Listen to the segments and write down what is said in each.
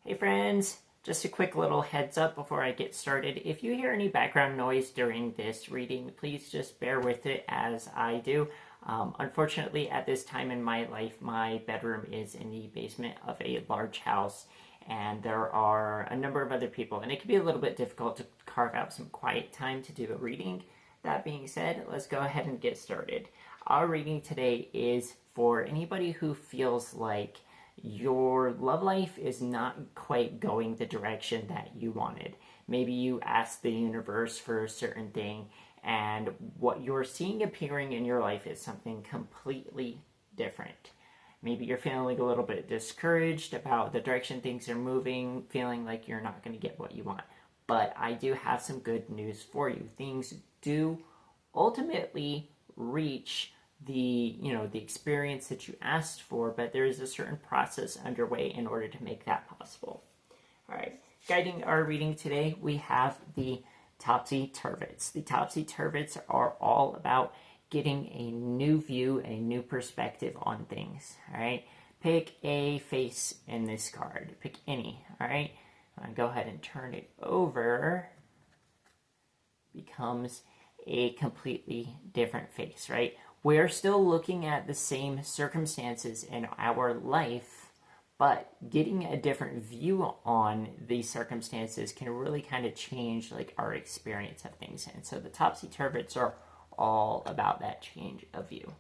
Hey friends, just a quick little heads up before I get started. If you hear any background noise during this reading, please just bear with it as I do. Unfortunately, at this time in my life, my bedroom is in the basement of a large house, and there are a number of other people, and it can be a little bit difficult to carve out some quiet time to do a reading. That being said, let's go ahead and get started. Our reading today is for anybody who feels like your love life is not quite going the direction that you wanted. Maybe you asked the universe for a certain thing, and what you're seeing appearing in your life is something completely different. Maybe you're feeling a little bit discouraged about the direction things are moving, feeling like you're not going to get what you want. But I do have some good news for you. Things do ultimately reach the experience that you asked for, but there is a certain process underway in order to make that possible. All right, guiding our reading today, we have the topsy-turvets. The topsy-turvets are all about getting a new view, a new perspective on things. All right, pick a face in this card. Pick any. All right, I'm gonna go ahead and turn it over. Becomes a completely different face, right? We're still looking at the same circumstances in our life, but getting a different view on these circumstances can really kind of change like our experience of things. And so the topsy-turvets are all about that change of view.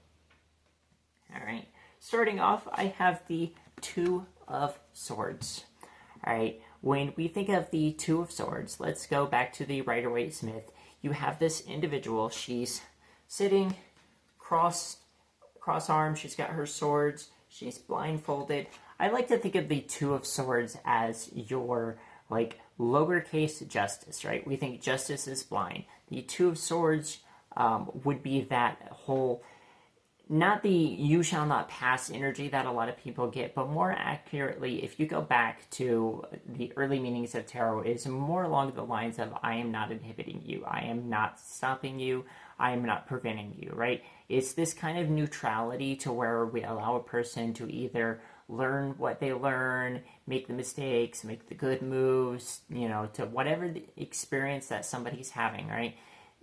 All right, starting off, I have the Two of Swords. All right, when we think of the Two of Swords, let's go back to the Rider-Waite-Smith. You have this individual, she's sitting cross-armed, she's got her swords, she's blindfolded. I like to think of the Two of Swords as your like lowercase justice, right? We think justice is blind. The Two of Swords would be that whole, not the you shall not pass energy that a lot of people get, but more accurately, if you go back to the early meanings of tarot, is more along the lines of I am not inhibiting you, I am not stopping you, I am not preventing you, right? It's this kind of neutrality to where we allow a person to either learn what they learn, make the mistakes, make the good moves, to whatever the experience that somebody's having, right?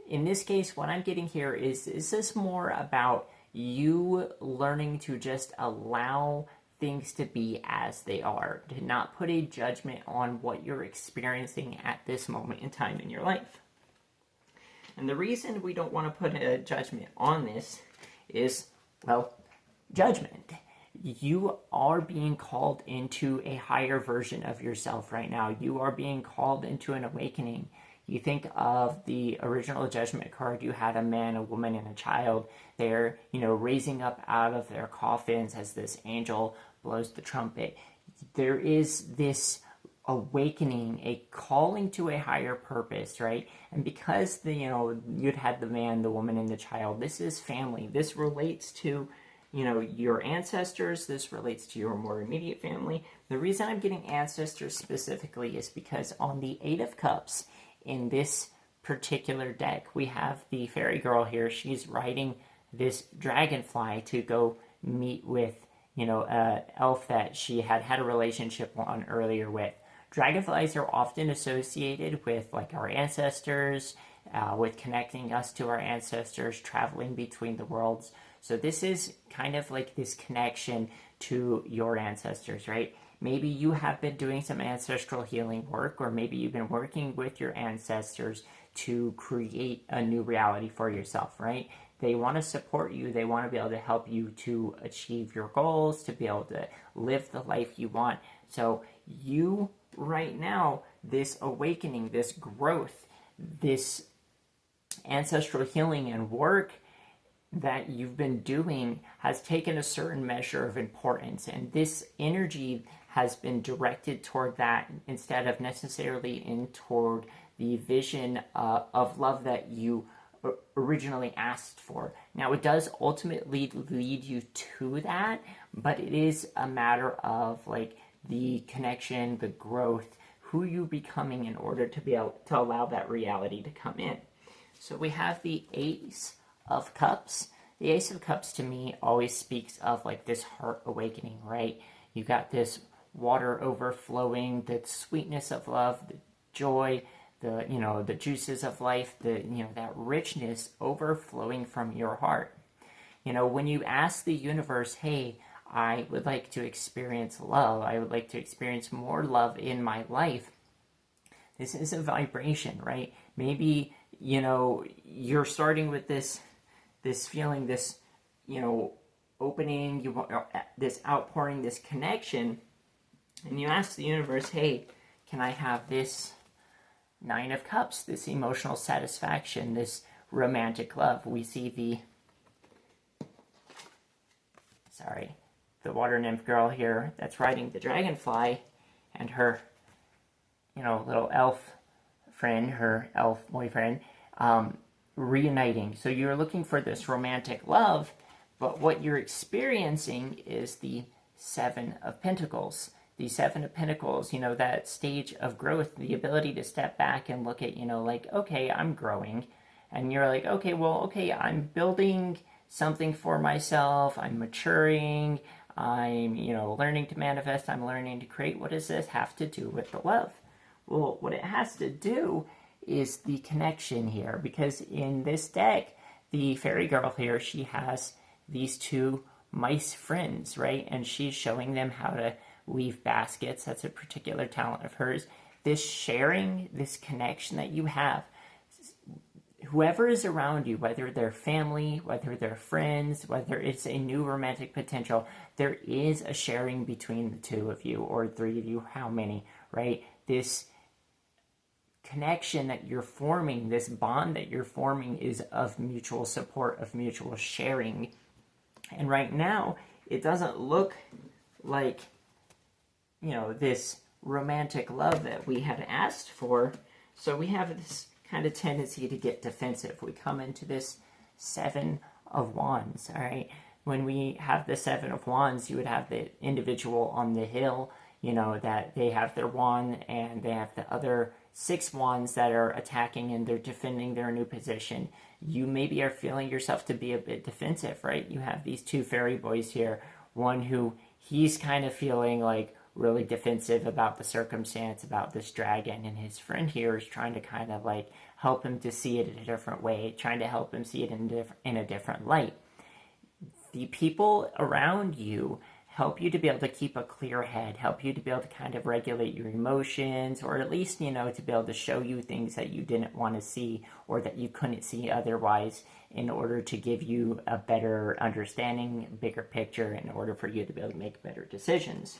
In this case, what I'm getting here is this more about you learning to just allow things to be as they are, to not put a judgment on what you're experiencing at this moment in time in your life. And the reason we don't want to put a judgment on this is, well, judgment. You are being called into a higher version of yourself right now. You are being called into an awakening. You think of the original Judgment card, you had a man, a woman, and a child. They're, raising up out of their coffins as this angel blows the trumpet. There is this awakening, a calling to a higher purpose, right? And because you'd had the man, the woman, and the child, this is family. This relates to your ancestors. This relates to your more immediate family. The reason I'm getting ancestors specifically is because on the Eight of Cups in this particular deck, we have the fairy girl here. She's riding this dragonfly to go meet with an elf that she had a relationship on earlier with. Dragonflies are often associated with like our ancestors, with connecting us to our ancestors, traveling between the worlds. So this is kind of like this connection to your ancestors, right? Maybe you have been doing some ancestral healing work, or maybe you've been working with your ancestors to create a new reality for yourself, right? They want to support you. They want to be able to help you to achieve your goals, to be able to live the life you want. So you, right now, this awakening, this growth, this ancestral healing and work that you've been doing has taken a certain measure of importance, and this energy has been directed toward that instead of necessarily in toward the vision of love that you originally asked for. Now, it does ultimately lead you to that, but it is a matter of like the connection, the growth, who you're becoming in order to be able to allow that reality to come in. So we have the Ace of Cups. The Ace of Cups to me always speaks of like this heart awakening, right? You got this water overflowing, the sweetness of love, the joy, the juices of life, that richness overflowing from your heart. When you ask the universe, hey, I would like to experience love, I would like to experience more love in my life, this is a vibration, right? Maybe, you're starting with this feeling, this, opening, this outpouring, this connection, and you ask the universe, hey, can I have this Nine of Cups, this emotional satisfaction, this romantic love? We see the water nymph girl here that's riding the dragonfly, and her, little elf friend, her elf boyfriend, reuniting. So you're looking for this romantic love, but what you're experiencing is the Seven of Pentacles. The Seven of Pentacles, that stage of growth, the ability to step back and look at, okay, I'm growing. And you're like, okay, I'm building something for myself. I'm maturing. I'm, learning to manifest. I'm learning to create. What does this have to do with the love? Well, what it has to do is the connection here, because in this deck, the fairy girl here, she has these two mice friends, right? And she's showing them how to weave baskets. That's a particular talent of hers. This sharing, this connection that you have, whoever is around you, whether they're family, whether they're friends, whether it's a new romantic potential, there is a sharing between the two of you, or three of you, how many, right? This connection that you're forming, this bond that you're forming, is of mutual support, of mutual sharing. And right now, it doesn't look like, this romantic love that we had asked for. So we have this kind of tendency to get defensive. We come into this Seven of Wands, all right? When we have the Seven of Wands, you would have the individual on the hill, that they have their wand, and they have the other 6 wands that are attacking and they're defending their new position. You maybe are feeling yourself to be a bit defensive, right? You have these two fairy boys here. One who, he's kind of feeling like really defensive about the circumstance, about this dragon, and his friend here is trying to kind of like help him to see it in a different way, trying to help him see it in a different light. The people around you help you to be able to keep a clear head, help you to be able to kind of regulate your emotions, or at least, to be able to show you things that you didn't want to see or that you couldn't see otherwise, in order to give you a better understanding, bigger picture, in order for you to be able to make better decisions.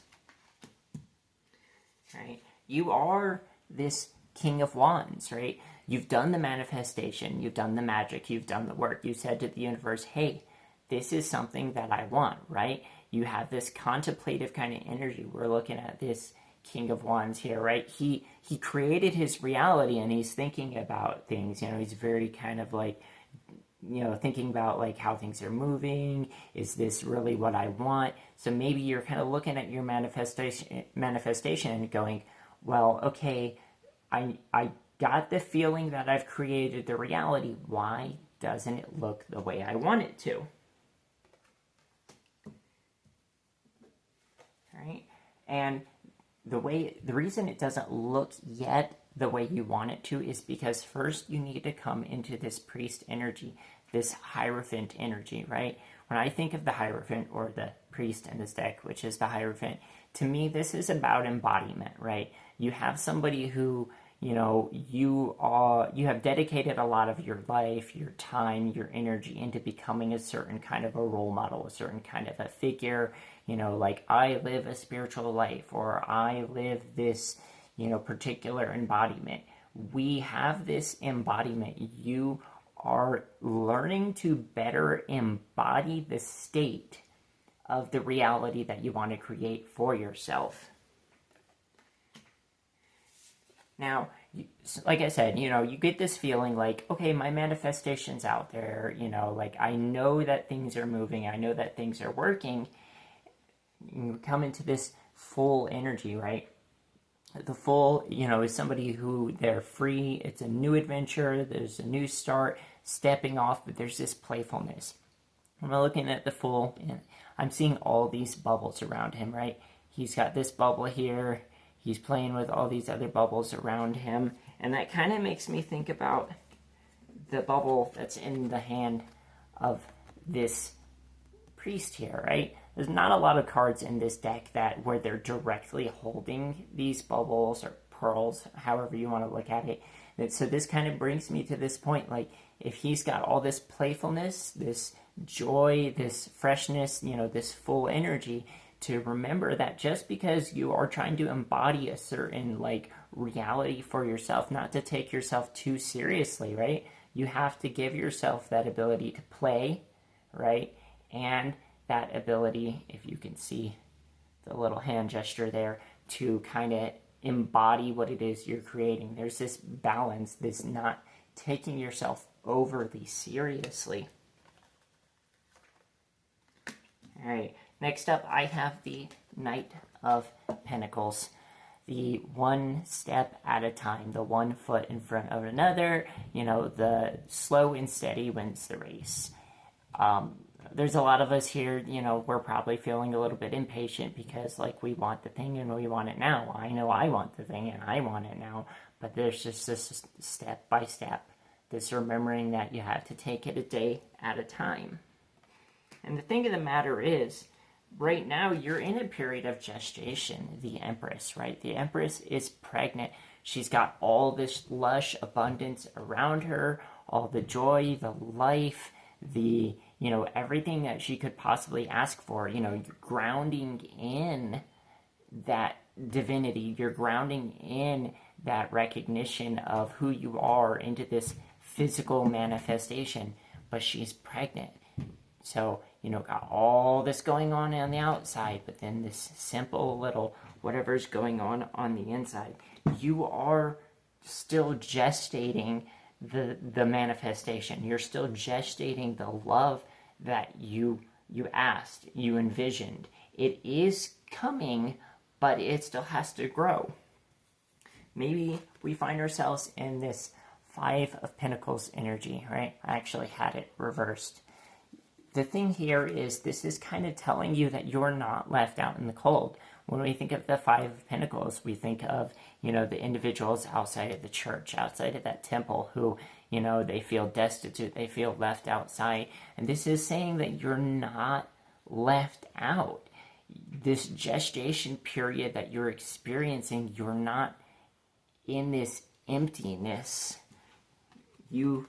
Right? You are this King of Wands, right? You've done the manifestation, you've done the magic, you've done the work. You said to the universe, hey, this is something that I want, right? You have this contemplative kind of energy. We're looking at this King of Wands here, right? He created his reality, and he's thinking about things. He's very kind of like, thinking about like how things are moving. Is this really what I want? So maybe you're kind of looking at your manifestation and going, well, okay, I got the feeling that I've created the reality. Why doesn't it look the way I want it to? Right? And the reason it doesn't look yet the way you want it to is because first you need to come into this priest energy, this Hierophant energy, right? When I think of the Hierophant, or the priest in this deck, which is the Hierophant, to me this is about embodiment, right? You have somebody who, you have dedicated a lot of your life, your time, your energy into becoming a certain kind of a role model, a certain kind of a figure, like I live a spiritual life, or I live this, particular embodiment. We have this embodiment. You are learning to better embody the state of the reality that you want to create for yourself. Now, like I said, you get this feeling like, okay, my manifestation's out there, like I know that things are moving, I know that things are working. You come into this full energy, right? The full, is somebody who they're free. It's a new adventure. There's a new start, stepping off, but there's this playfulness. When I'm looking at the full, I'm seeing all these bubbles around him, right? he's got this bubble here. He's playing with all these other bubbles around him. And that kind of makes me think about the bubble that's in the hand of this priest here, right? There's not a lot of cards in this deck that where they're directly holding these bubbles or pearls, however you want to look at it. So this kind of brings me to this point, like if he's got all this playfulness, this joy, this freshness, this full energy, to remember that just because you are trying to embody a certain like reality for yourself, not to take yourself too seriously, right? You have to give yourself that ability to play, right? And that ability, if you can see the little hand gesture there, to kind of embody what it is you're creating. There's this balance, this not taking yourself overly seriously. All right, next up I have the Knight of Pentacles. The one step at a time, the one foot in front of another, the slow and steady wins the race. There's a lot of us here, we're probably feeling a little bit impatient because, like, we want the thing and we want it now. I know I want the thing and I want it now, but there's just this step by step, this remembering that you have to take it a day at a time. And the thing of the matter is, right now you're in a period of gestation, the Empress, right? The Empress is pregnant. She's got all this lush abundance around her, all the joy, the life, the everything that she could possibly ask for. You're grounding in that divinity. You're grounding in that recognition of who you are into this physical manifestation. But she's pregnant. So, got all this going on the outside, but then this simple little whatever's going on the inside. You are still gestating the manifestation. You're still gestating the love that you asked, you envisioned. It is coming, but it still has to grow. Maybe we find ourselves in this Five of Pentacles energy, right? I actually had it reversed. The thing here is this is kind of telling you that you're not left out in the cold. When we think of the Five of Pentacles, we think of, the individuals outside of the church, outside of that temple who, they feel destitute, they feel left outside. And this is saying that you're not left out. This gestation period that you're experiencing, you're not in this emptiness. You've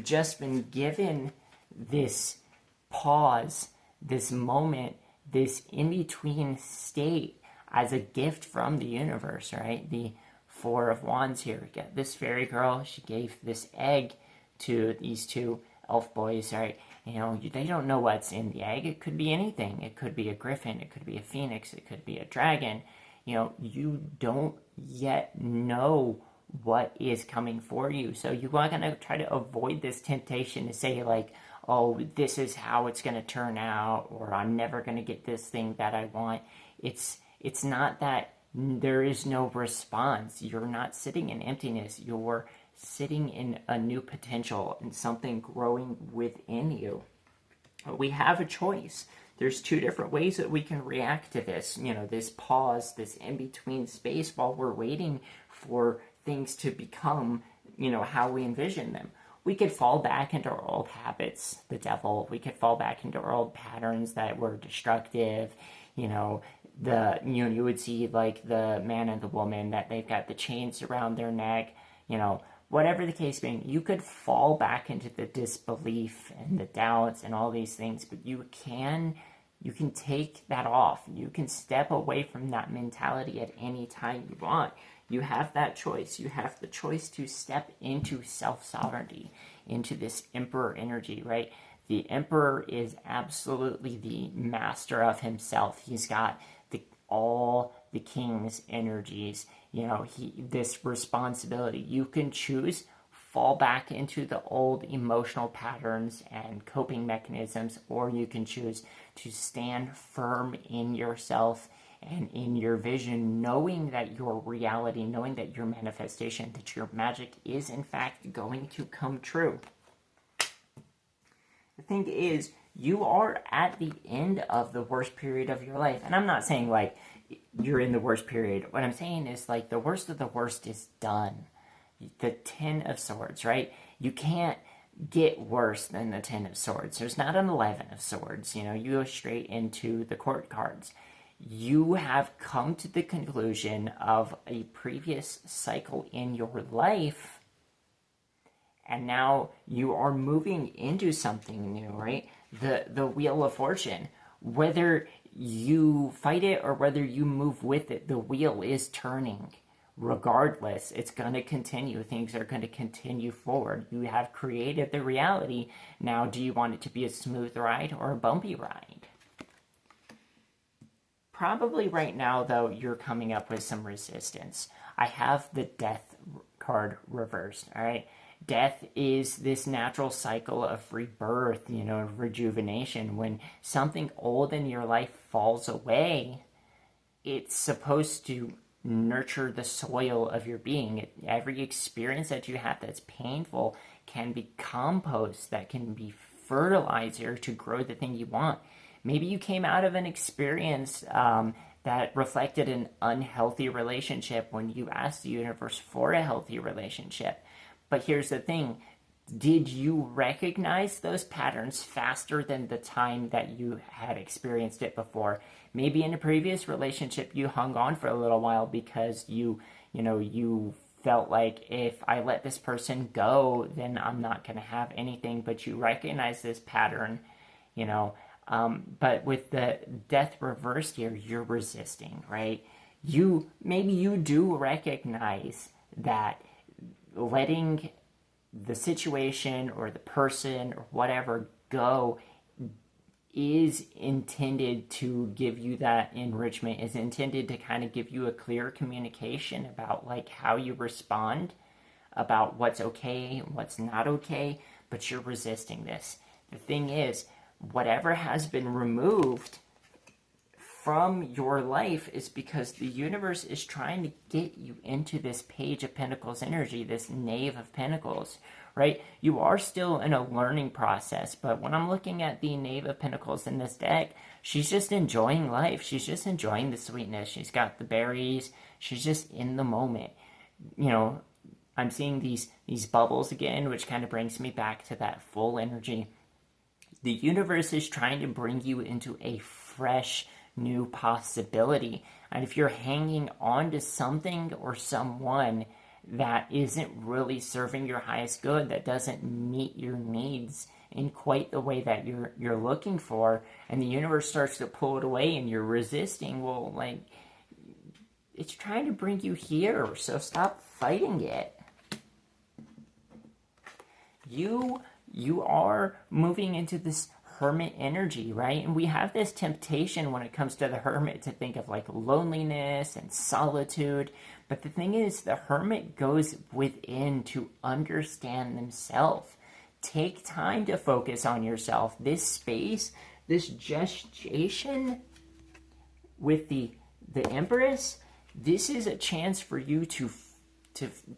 just been given this pause, this moment, this in-between state as a gift from the universe, right? The Four of Wands here. We got this fairy girl. She gave this egg to these two elf boys, right? They don't know what's in the egg. It could be anything. It could be a griffin. It could be a phoenix. It could be a dragon. You don't yet know what is coming for you. So you are going to try to avoid this temptation to say, like, oh, this is how it's going to turn out, or I'm never going to get this thing that I want. It's not that there is no response. You're not sitting in emptiness. You're sitting in a new potential and something growing within you. We have a choice. There's two different ways that we can react to this. This pause, this in-between space while we're waiting for things to become, how we envision them. We could fall back into our old habits, the devil. We could fall back into our old patterns that were destructive. You would see like the man and the woman that they've got the chains around their neck, whatever the case being. You could fall back into the disbelief and the doubts and all these things, but you can take that off. You can step away from that mentality at any time you want. You have that choice. You have the choice to step into self-sovereignty, into this emperor energy, right? The emperor is absolutely the master of himself. He's got all the king's energies. This responsibility. You can choose fall back into the old emotional patterns and coping mechanisms, or you can choose to stand firm in yourself and in your vision, knowing that your reality, knowing that your manifestation, that your magic is in fact going to come true. The thing is, you are at the end of the worst period of your life. And I'm not saying like you're in the worst period. What I'm saying is, like, the worst of the worst is done. The Ten of Swords, right? You can't get worse than the Ten of Swords. There's not an 11 of Swords. You know, you go straight into the court cards. You have come to the conclusion of a previous cycle in your life, and now you are moving into something new, right? The Wheel of Fortune. Whether you fight it or whether you move with it, the wheel is turning. Regardless, it's going to continue. Things are going to continue forward. You have created the reality. Now, do you want it to be a smooth ride or a bumpy ride? Probably right now, though, you're coming up with some resistance. I have the Death card reversed, all right? Death is this natural cycle of rebirth, you know, rejuvenation. When something old in your life falls away, it's supposed to nurture the soil of your being. Every experience that you have that's painful can be compost, that can be fertilizer to grow the thing you want. Maybe you came out of an experience that reflected an unhealthy relationship when you asked the universe for a healthy relationship. But here's the thing. Did you recognize those patterns faster than the time that you had experienced it before? Maybe in a previous relationship you hung on for a little while because you felt like, if I let this person go, then I'm not going to have anything. But you recognize this pattern, you know. But with the Death reversed here, you're resisting, right? Maybe you do recognize that letting the situation or the person or whatever go is intended to give you that enrichment, is intended to kind of give you a clear communication about like how you respond, about what's okay, what's not okay, but you're resisting this. The thing is, whatever has been removed from your life is because the universe is trying to get you into this Page of Pentacles energy, this Knave of Pentacles, right? You are still in a learning process, but when I'm looking at the Knave of Pentacles in this deck, she's just enjoying life. She's just enjoying the sweetness. She's got the berries. She's just in the moment. You know, I'm seeing these bubbles again, which kind of brings me back to that full energy. The universe is trying to bring you into a fresh, new possibility. And if you're hanging on to something or someone that isn't really serving your highest good, that doesn't meet your needs in quite the way that you're looking for, and the universe starts to pull it away and you're resisting, well, like, it's trying to bring you here, so stop fighting it. You are moving into this Hermit energy, right? And we have this temptation when it comes to the Hermit to think of like loneliness and solitude. But the thing is, the Hermit goes within to understand themselves. Take time to focus on yourself. This space, this gestation with the Empress, this is a chance for you to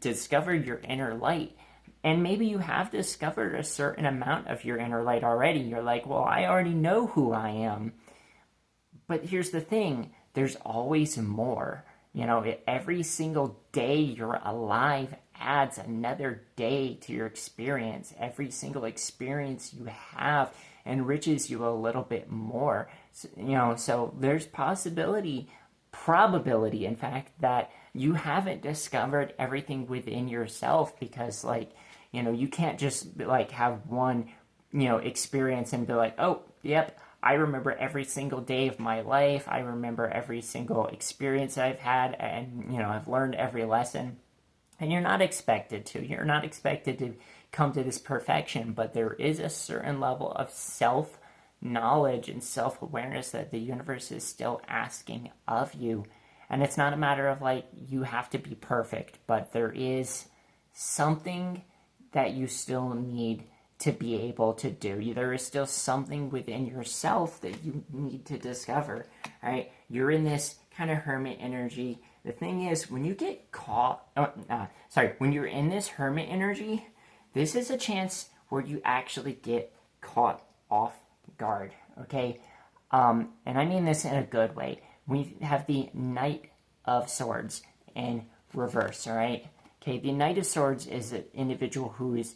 discover your inner light. And maybe you have discovered a certain amount of your inner light already. You're like, well, I already know who I am. But here's the thing. There's always more. You know, every single day you're alive adds another day to your experience. Every single experience you have enriches you a little bit more. So there's probability, in fact, that you haven't discovered everything within yourself, because, like, you can't just, like, have one, experience and be like, oh, yep, I remember every single day of my life. I remember every single experience I've had, and, I've learned every lesson. And you're not expected to. You're not expected to come to this perfection, but there is a certain level of self-knowledge and self-awareness that the universe is still asking of you. And it's not a matter of, like, you have to be perfect, but there is something that you still need to be able to do. There is still something within yourself that you need to discover, right? You're in this kind of Hermit energy. The thing is, when you get caught, when you're in this Hermit energy, this is a chance where you actually get caught off guard, okay? And I mean this in a good way. we have the Knight of Swords in reverse, all right? Okay, the Knight of Swords is an individual who is,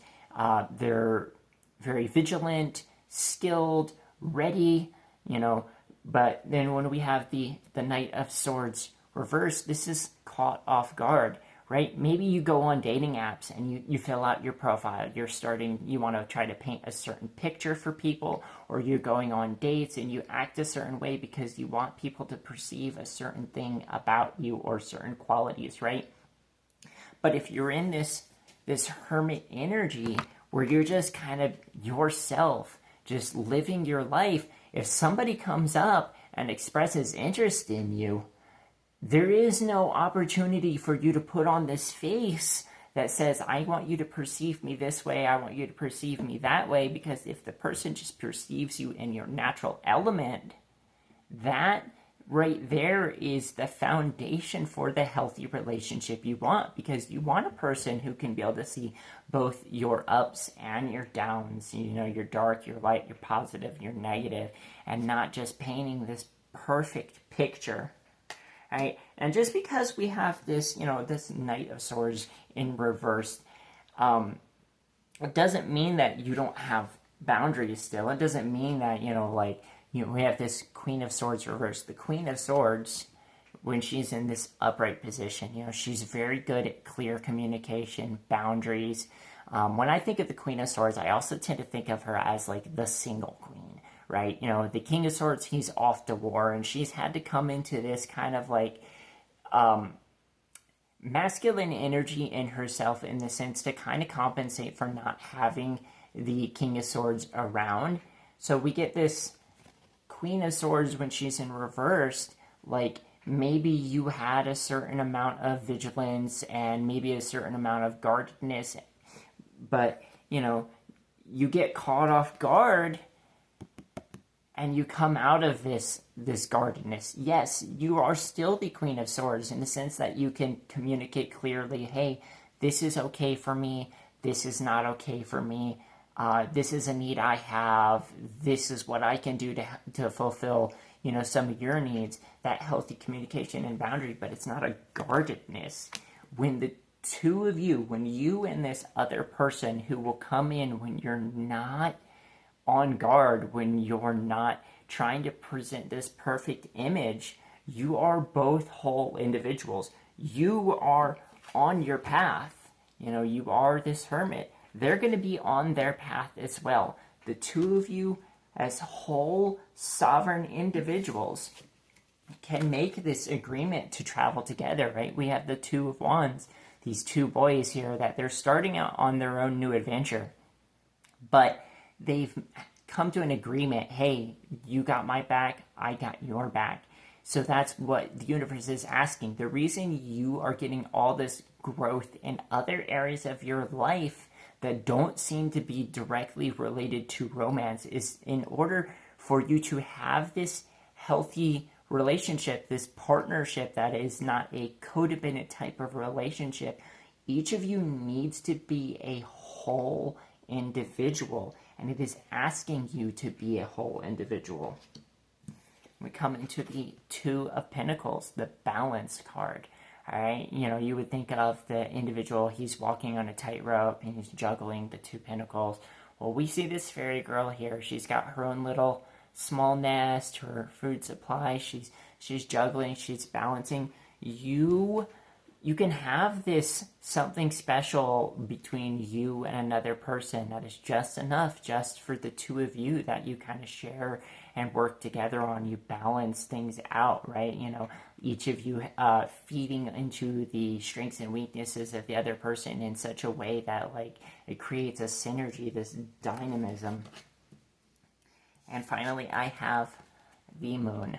they're very vigilant, skilled, ready, but then when we have the Knight of Swords reverse, this is caught off guard, right? Maybe you go on dating apps and you fill out your profile. You want to try to paint a certain picture for people, or you're going on dates and you act a certain way because you want people to perceive a certain thing about you or certain qualities, right? But if you're in this hermit energy where you're just kind of yourself, just living your life, if somebody comes up and expresses interest in you, there is no opportunity for you to put on this face that says, I want you to perceive me this way, I want you to perceive me that way, because if the person just perceives you in your natural element, that right there is the foundation for the healthy relationship you want, because you want a person who can be able to see both your ups and your downs, your dark, your light, your positive, your negative, and not just painting this perfect picture. Right? And just because we have this, this Knight of Swords in reverse, it doesn't mean that you don't have boundaries still. It doesn't mean that, we have this Queen of Swords reversed. The Queen of Swords, when she's in this upright position, she's very good at clear communication, boundaries. When I think of the Queen of Swords, I also tend to think of her as like the single queen, right? The King of Swords, he's off to war, and she's had to come into this kind of like masculine energy in herself, in the sense to kind of compensate for not having the King of Swords around. So we get this Queen of Swords when she's in reverse, like maybe you had a certain amount of vigilance and maybe a certain amount of guardedness, but you get caught off guard and you come out of this guardedness. Yes, you are still the Queen of Swords in the sense that you can communicate clearly, hey, this is okay for me, this is not okay for me, this is a need I have, this is what I can do to fulfill, some of your needs, that healthy communication and boundary, but it's not a guardedness. When the two of you, when you and this other person who will come in when you're not on guard, when you're not trying to present this perfect image, you are both whole individuals. You are on your path. You are this hermit. They're going to be on their path as well. The two of you, as whole sovereign individuals, can make this agreement to travel together, right? We have the Two of Wands, these two boys here that they're starting out on their own new adventure, but they've come to an agreement, hey, you got my back, I got your back. So that's what the universe is asking. The reason you are getting all this growth in other areas of your life that don't seem to be directly related to romance is in order for you to have this healthy relationship, this partnership that is not a codependent type of relationship. Each of you needs to be a whole individual, and it is asking you to be a whole individual. We come into the Two of Pentacles, the balance card. All right, you would think of the individual, he's walking on a tightrope and he's juggling the two pentacles. Well, we see this fairy girl here. She's got her own little small nest, her food supply. She's juggling, she's balancing. You can have this something special between you and another person that is just enough, just for the two of you, that you kind of share and work together on. You balance things out, right? Each of you feeding into the strengths and weaknesses of the other person in such a way that it creates a synergy, this dynamism. And finally, I have the Moon.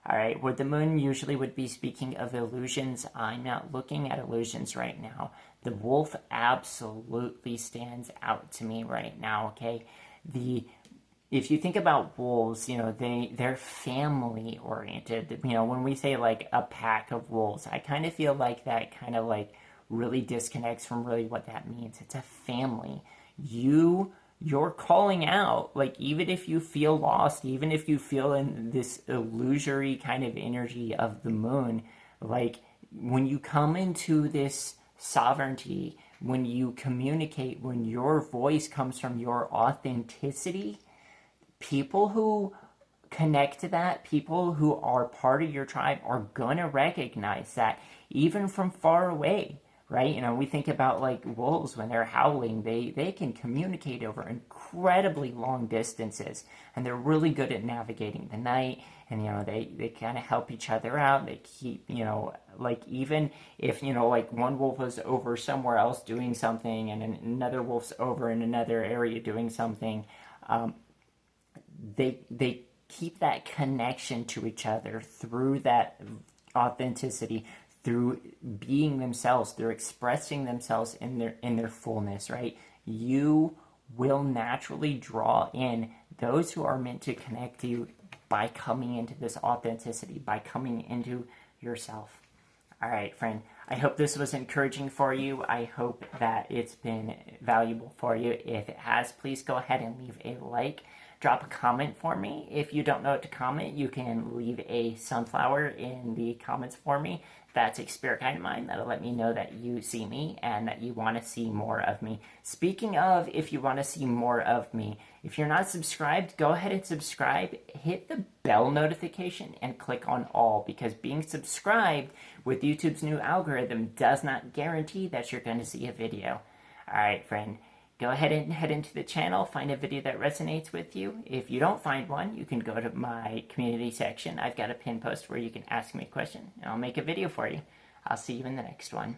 All right, where the Moon usually would be speaking of illusions, I'm not looking at illusions right now. The Wolf absolutely stands out to me right now, okay? If you think about wolves, they're family oriented. When we say a pack of wolves, I kind of feel like that really disconnects from really what that means. It's a family. You you're calling out, like, even if you feel lost, even if you feel in this illusory kind of energy of the moon, like, when you come into this sovereignty, when you communicate, when your voice comes from your authenticity, people who connect to that, people who are part of your tribe are going to recognize that even from far away, right? You know, we think about like wolves when they're howling, they can communicate over incredibly long distances, and they're really good at navigating the night. And you know, they kind of help each other out. They keep, you know, like, even if, you know, like one wolf is over somewhere else doing something and another wolf's over in another area doing something, they keep that connection to each other through that authenticity, through being themselves, through expressing themselves in their fullness, right? You will naturally draw in those who are meant to connect to you by coming into this authenticity, by coming into yourself. All right, friend. I hope this was encouraging for you. I hope that it's been valuable for you. If it has, please go ahead and leave a like. Drop a comment for me. If you don't know what to comment, you can leave a sunflower in the comments for me. That's a spirit guide of mine. That'll let me know that you see me and that you want to see more of me. Speaking of, if you want to see more of me, if you're not subscribed, go ahead and subscribe. Hit the bell notification and click on all, because being subscribed with YouTube's new algorithm does not guarantee that you're going to see a video. All right, friend. Go ahead and head into the channel, find a video that resonates with you. If you don't find one, you can go to my community section. I've got a pin post where you can ask me a question, and I'll make a video for you. I'll see you in the next one.